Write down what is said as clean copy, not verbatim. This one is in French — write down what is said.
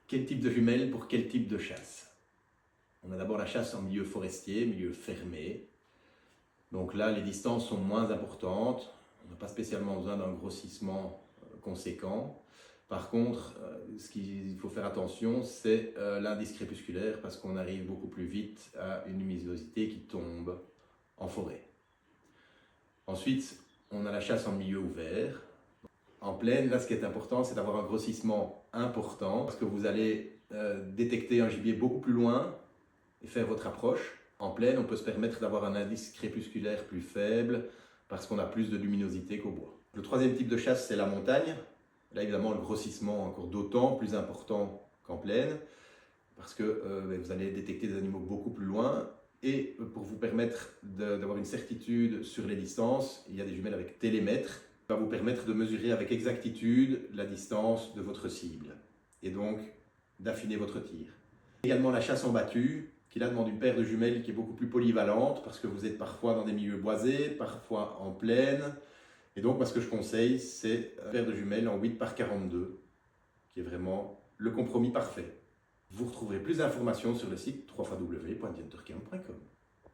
Quel type de jumelles pour quel type de chasse? On a d'abord la chasse en milieu forestier, milieu fermé. Donc là, les distances sont moins importantes. On n'a pas spécialement besoin d'un grossissement conséquent. Par contre, ce qu'il faut faire attention, c'est l'indice crépusculaire parce qu'on arrive beaucoup plus vite à une luminosité qui tombe en forêt. Ensuite, on a la chasse en milieu ouvert. En plaine, là, ce qui est important, c'est d'avoir un grossissement important parce que vous allez détecter un gibier beaucoup plus loin et faire votre approche. En plaine, on peut se permettre d'avoir un indice crépusculaire plus faible parce qu'on a plus de luminosité qu'au bois. Le troisième type de chasse, c'est la montagne. Là, évidemment, le grossissement encore d'autant plus important qu'en plaine parce que vous allez détecter des animaux beaucoup plus loin. Et pour vous permettre d'avoir une certitude sur les distances, il y a des jumelles avec télémètre qui va vous permettre de mesurer avec exactitude la distance de votre cible et donc d'affiner votre tir. Également la chasse en battue, qui là demande une paire de jumelles qui est beaucoup plus polyvalente parce que vous êtes parfois dans des milieux boisés, parfois en plaine. Et donc, moi, ce que je conseille, c'est une paire de jumelles en 8x42, qui est vraiment le compromis parfait. Vous retrouverez plus d'informations sur le site www.dientercam.com.